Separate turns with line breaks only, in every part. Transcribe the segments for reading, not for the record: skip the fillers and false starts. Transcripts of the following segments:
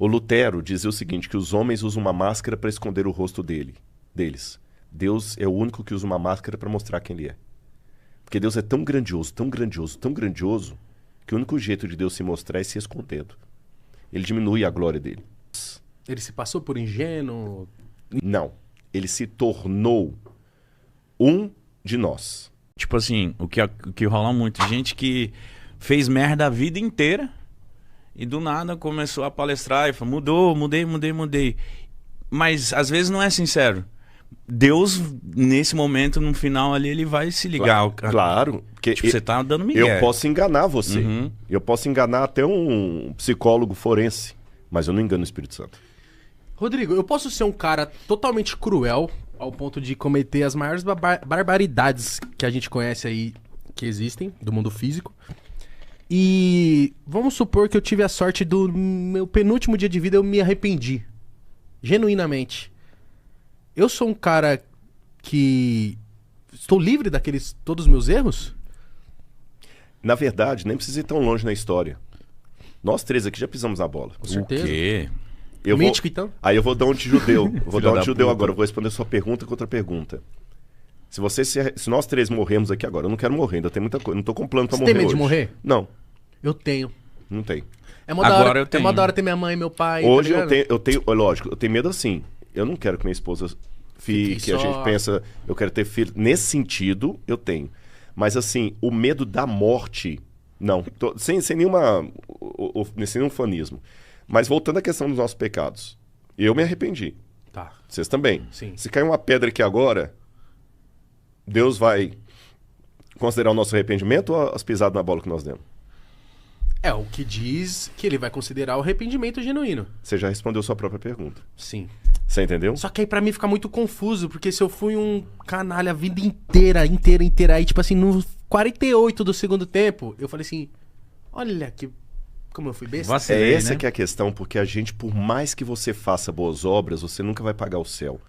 O Lutero dizia o seguinte, que os homens usam uma máscara para esconder o rosto deles. Deus é o único que usa uma máscara para mostrar quem ele é. Porque Deus é tão grandioso, tão grandioso, tão grandioso, que o único jeito de Deus se mostrar é se escondendo. Ele diminui a glória dele.
Ele se passou por ingênuo?
Não. Ele se tornou um de nós.
Tipo assim, o que rola muito, gente que fez merda a vida inteira e do nada começou a palestrar e falou, mudei. Mas às vezes não é sincero. Deus, nesse momento, no final ali, ele vai se ligar.
Claro. Porque
tipo, você tá dando migué.
Eu posso enganar você.
Uhum.
Eu posso enganar até um psicólogo forense, mas eu não engano o Espírito Santo.
Rodrigo, eu posso ser um cara totalmente cruel ao ponto de cometer as maiores barbaridades que a gente conhece aí, que existem, do mundo físico. E vamos supor que eu tive a sorte do meu penúltimo dia de vida, eu me arrependi. Genuinamente. Eu sou um cara que estou livre daqueles todos os meus erros?
Na verdade, nem precisa ir tão longe na história. Nós três aqui já pisamos na bola.
Com certeza.
O quê?
Mítico, então?
Aí eu vou dar um de judeu. Eu vou dar um de judeu
puta.
agora. Eu vou responder sua pergunta com outra pergunta. Se nós três morremos aqui agora, eu não quero morrer, ainda tem muita coisa. Não tô com plano pra
Você
morrer
tem medo de
hoje.
morrer?
Não,
Eu tenho.
não tem.
É mó
Agora
da hora,
eu tenho.
É mó da hora ter minha mãe, meu pai.
Hoje
tá
eu
ligado?
tenho, lógico, eu tenho medo assim. Eu não quero que minha esposa fique,
Fique
a
só.
gente pensa, eu quero ter filho. Nesse sentido, eu tenho. Mas assim, o medo da morte, não. Sem nenhum fanismo. Mas voltando à questão dos nossos pecados. Eu me arrependi.
Tá.
Vocês também.
Sim.
Se cair uma pedra aqui agora, Deus vai considerar o nosso arrependimento ou as pisadas na bola que nós demos?
É o que diz que ele vai considerar o arrependimento genuíno.
Você já respondeu sua própria pergunta.
Sim.
Você entendeu?
Só que aí pra mim fica muito confuso, porque se eu fui um canalha a vida inteira, aí tipo assim, no 48 do segundo tempo, eu falei assim, olha que como eu fui besta.
Vacilei,
Essa
né?
que é a questão, porque a gente, por mais que você faça boas obras, você nunca vai pagar o céu.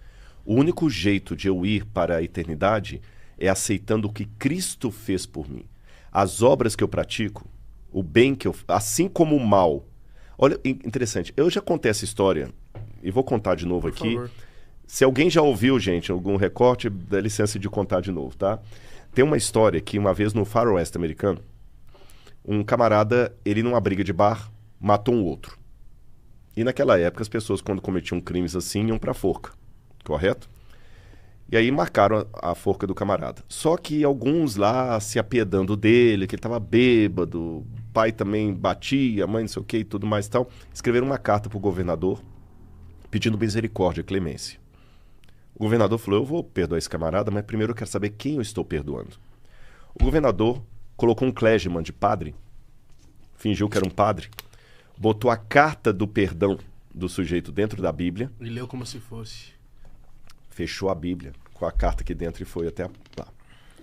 O único jeito de eu ir para a eternidade é aceitando o que Cristo fez por mim. As obras que eu pratico, o bem que eu... Assim como o mal. Olha, interessante. Eu já contei essa história e vou contar de novo
Por
aqui.
favor.
Se alguém já ouviu, gente, algum recorte, dá licença de contar de novo, tá? Tem uma história que uma vez no faroeste americano, um camarada, ele numa briga de bar, matou um outro. E naquela época as pessoas quando cometiam crimes assim iam pra forca, correto? E aí marcaram a forca do camarada. Só que alguns lá se apiedando dele, que ele tava bêbado, o pai também batia, a mãe não sei o que e tudo mais e tal, escreveram uma carta pro governador pedindo misericórdia, clemência. O governador falou, eu vou perdoar esse camarada, mas primeiro eu quero saber quem eu estou perdoando. O governador colocou um clergyman de padre, fingiu que era um padre, botou a carta do perdão do sujeito dentro da Bíblia,
E leu como se fosse.
fechou a Bíblia com a carta aqui dentro e foi até lá.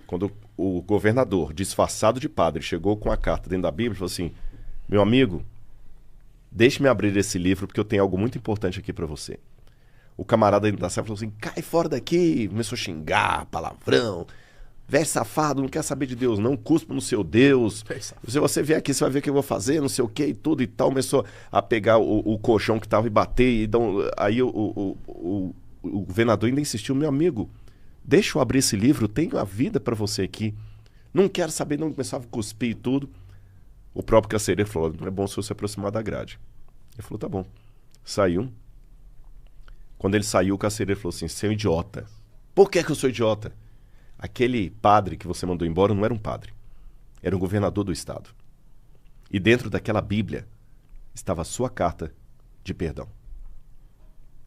Quando o governador, disfarçado de padre, chegou com a carta dentro da Bíblia, falou assim, meu amigo, deixe-me abrir esse livro porque eu tenho algo muito importante aqui para você. O camarada dentro da sala falou assim, cai fora daqui, começou a xingar, palavrão, velho safado, não quer saber de Deus não, cuspa no seu Deus.
Velho safado.
Se você vier aqui, você vai ver o que eu vou fazer, não sei o que e tudo e tal. Começou a pegar o colchão que tava e bater. E aí o governador ainda insistiu, meu amigo, deixa eu abrir esse livro, tenho a vida para você aqui. Não quero saber, não. Começava a cuspir e tudo. O próprio carcereiro falou, não é bom se você aproximar da grade. Ele falou, tá bom. Saiu. Quando ele saiu, o carcereiro falou assim, seu idiota. Por que eu sou idiota? Aquele padre que você mandou embora não era um padre. Era um governador do estado. E dentro daquela Bíblia estava a sua carta de perdão.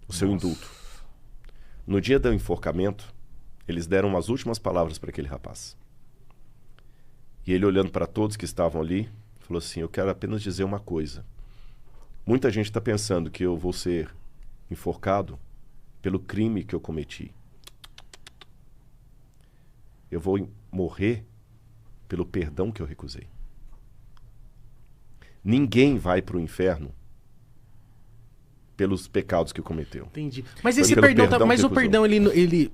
O seu indulto. No dia do enforcamento, eles deram as últimas palavras para aquele rapaz. E ele, olhando para todos que estavam ali, falou assim, eu quero apenas dizer uma coisa. Muita gente está pensando que eu vou ser enforcado pelo crime que eu cometi. Eu vou morrer pelo perdão que eu recusei. Ninguém vai para o inferno pelos pecados que cometeu.
Entendi. Mas
Foi
esse
pelo
perdão,
perdão
mas
que
o
recusou.
perdão, ele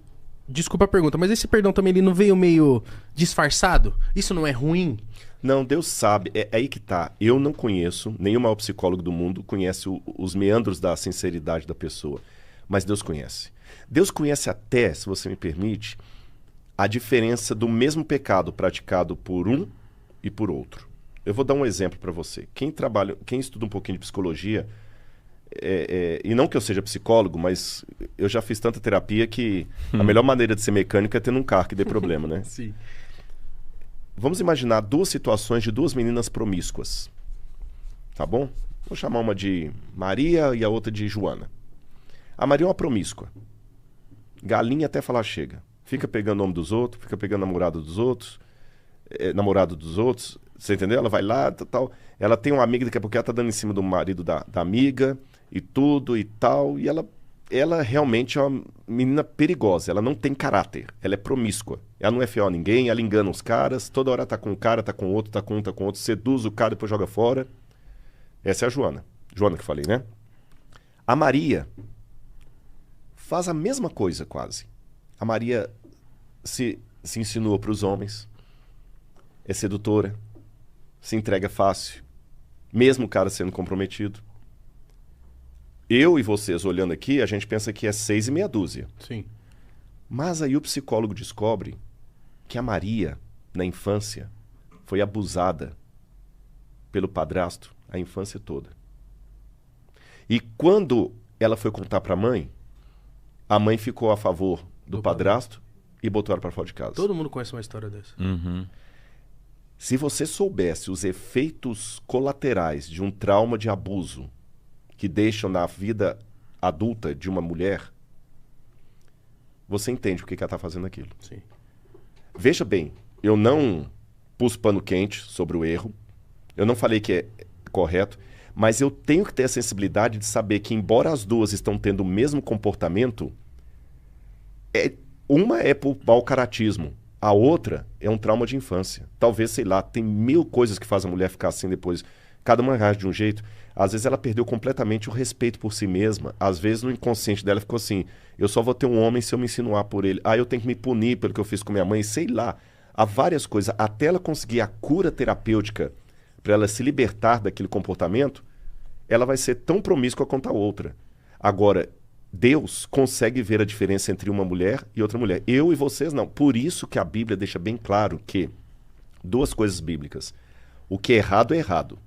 Desculpa a pergunta, mas esse perdão também ele não veio meio disfarçado? Isso não é ruim?
Não, Deus sabe. É aí que tá. Eu não conheço, nenhum maior psicólogo do mundo conhece os meandros da sinceridade da pessoa. Mas Deus conhece. Deus conhece até, se você me permite, a diferença do mesmo pecado praticado por um e por outro. Eu vou dar um exemplo para você. Quem estuda um pouquinho de psicologia, e não que eu seja psicólogo, mas eu já fiz tanta terapia que a melhor maneira de ser mecânico é tendo um carro que dê problema, né?
Sim.
Vamos imaginar duas situações de duas meninas promíscuas. Tá bom? Vou chamar uma de Maria e a outra de Joana. A Maria é uma promíscua. Galinha até falar chega. Fica pegando o nome dos outros, fica pegando namorado dos outros, você entendeu? Ela vai lá, tal. Ela tem uma amiga, daqui a pouco ela tá dando em cima do marido da amiga e tudo e tal. E ela realmente é uma menina perigosa. Ela não tem caráter. Ela é promíscua. Ela não é fiel a ninguém, ela engana os caras. Toda hora tá com um cara, tá com outro, tá com um, tá com outro. Seduz o cara, depois joga fora. Essa é a Joana. Joana que eu falei, né? A Maria faz a mesma coisa quase. A Maria se insinua para os homens. É sedutora. Se entrega fácil. Mesmo o cara sendo comprometido. Eu e vocês olhando aqui, a gente pensa que é 6 e meia dúzia.
Sim.
Mas aí o psicólogo descobre que a Maria, na infância, foi abusada pelo padrasto a infância toda. E quando ela foi contar para a mãe ficou a favor do padrasto e botou ela para fora de casa.
Todo mundo conhece uma história dessa.
Uhum.
Se você soubesse os efeitos colaterais de um trauma de abuso que deixam na vida adulta de uma mulher, você entende o que ela está fazendo aquilo.
Sim.
Veja bem, eu não pus pano quente sobre o erro, eu não falei que é correto, mas eu tenho que ter a sensibilidade de saber que, embora as duas estão tendo o mesmo comportamento, uma é por mau caratismo, a outra é um trauma de infância. Talvez, sei lá, tem 1000 coisas que fazem a mulher ficar assim depois. Cada uma reage de um jeito. Às vezes ela perdeu completamente o respeito por si mesma. Às vezes no inconsciente dela ficou assim, eu só vou ter um homem se eu me insinuar por ele. Eu tenho que me punir pelo que eu fiz com minha mãe. Sei lá. Há várias coisas. Até ela conseguir a cura terapêutica para ela se libertar daquele comportamento, ela vai ser tão promíscua quanto a outra. Agora, Deus consegue ver a diferença entre uma mulher e outra mulher. Eu e vocês não. Por isso que a Bíblia deixa bem claro que duas coisas bíblicas. O que é errado,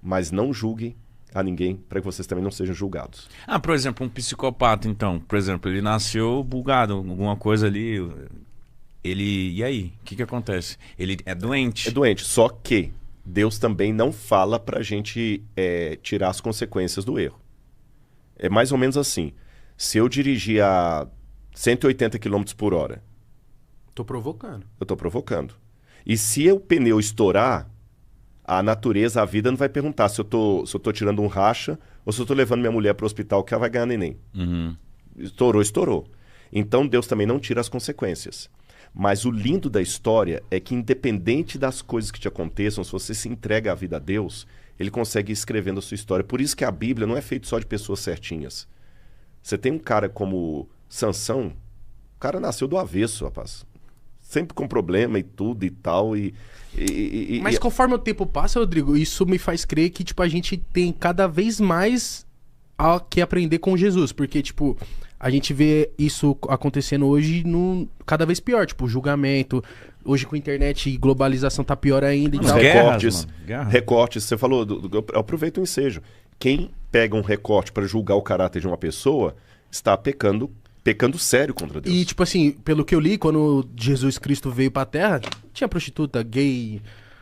mas não julguem a ninguém para que vocês também não sejam julgados.
Por exemplo, um psicopata, então. Por exemplo, ele nasceu bugado, alguma coisa ali. E aí? O que acontece? Ele é doente.
É doente, só que Deus também não fala para a gente tirar as consequências do erro. É mais ou menos assim. Se eu dirigir a 180 km por hora...
Tô provocando.
Eu tô provocando. E se o pneu estourar, a natureza, a vida não vai perguntar se eu tô tirando um racha ou se eu tô levando minha mulher para o hospital que ela vai ganhar neném.
Uhum.
Estourou. Então Deus também não tira as consequências. Mas o lindo da história é que, independente das coisas que te aconteçam, se você se entrega à vida a Deus, Ele consegue ir escrevendo a sua história. Por isso que a Bíblia não é feita só de pessoas certinhas. Você tem um cara como Sansão, o cara nasceu do avesso, rapaz. Sempre com problema e tudo e tal.
Mas conforme o tempo passa, Rodrigo, isso me faz crer que tipo, a gente tem cada vez mais a que aprender com Jesus. Porque, tipo, a gente vê isso acontecendo hoje cada vez pior. Tipo, julgamento. Hoje com internet e globalização tá pior ainda. E tal.
Recortes. Você falou, aproveita o ensejo. Quem pega um recorte para julgar o caráter de uma pessoa está pecando sério contra Deus.
E, tipo assim, pelo que eu li, quando Jesus Cristo veio pra Terra, tinha prostituta, gay,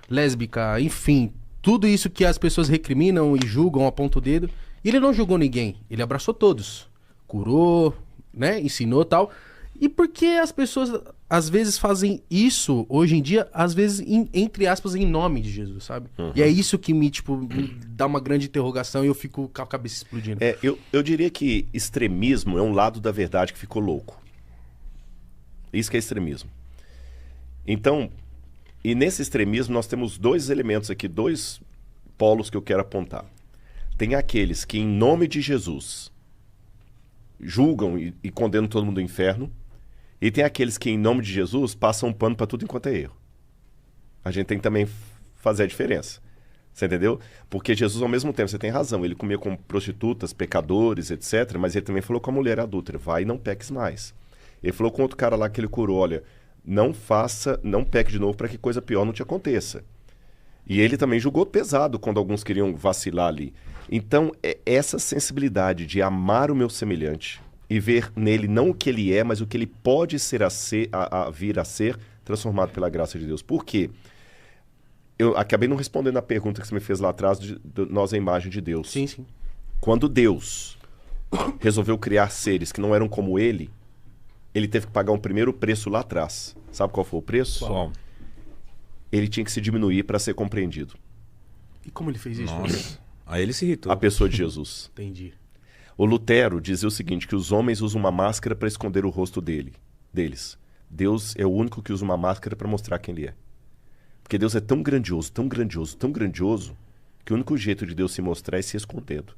lésbica, enfim. Tudo isso que as pessoas recriminam e julgam, apontam o dedo. E ele não julgou ninguém. Ele abraçou todos. Curou, né? Ensinou e tal. E por que as pessoas, às vezes, fazem isso, hoje em dia, às vezes, entre aspas, em nome de Jesus, sabe? Uhum. E é isso que me dá uma grande interrogação e eu fico com a cabeça explodindo.
Eu diria que extremismo é um lado da verdade que ficou louco. Isso que é extremismo. Então, e nesse extremismo nós temos dois elementos aqui, dois polos que eu quero apontar. Tem aqueles que, em nome de Jesus, julgam e condenam todo mundo ao inferno. E tem aqueles que, em nome de Jesus, passam um pano para tudo enquanto é erro. A gente tem que também fazer a diferença. Você entendeu? Porque Jesus, ao mesmo tempo, você tem razão, ele comia com prostitutas, pecadores, etc. Mas ele também falou com a mulher adúltera, vai e não peques mais. Ele falou com outro cara lá que ele curou, olha, não peque de novo para que coisa pior não te aconteça. E ele também julgou pesado quando alguns queriam vacilar ali. Então, essa sensibilidade de amar o meu semelhante e ver nele não o que ele é, mas o que ele pode ser vir a ser, transformado pela graça de Deus. Por quê? Eu acabei não respondendo a pergunta que você me fez lá atrás de nós a imagem de Deus.
Sim, sim.
Quando Deus resolveu criar seres que não eram como ele teve que pagar um primeiro preço lá atrás. Sabe qual foi o preço?
Qual?
Ele tinha que se diminuir para ser compreendido.
E como ele fez isso?
Nossa. Aí ele se irritou.
A pessoa de Jesus.
Entendi.
O Lutero dizia o seguinte, que os homens usam uma máscara para esconder o rosto deles. Deus é o único que usa uma máscara para mostrar quem ele é. Porque Deus é tão grandioso, tão grandioso, tão grandioso, que o único jeito de Deus se mostrar é se escondendo.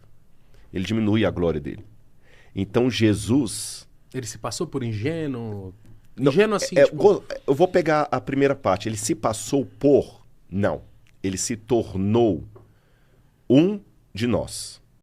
Ele diminui a glória dele. Então Jesus...
Ele se passou por ingênuo?
Não,
Ingênuo assim,
eu vou pegar a primeira parte. Ele se passou por... Não. Ele se tornou um de nós.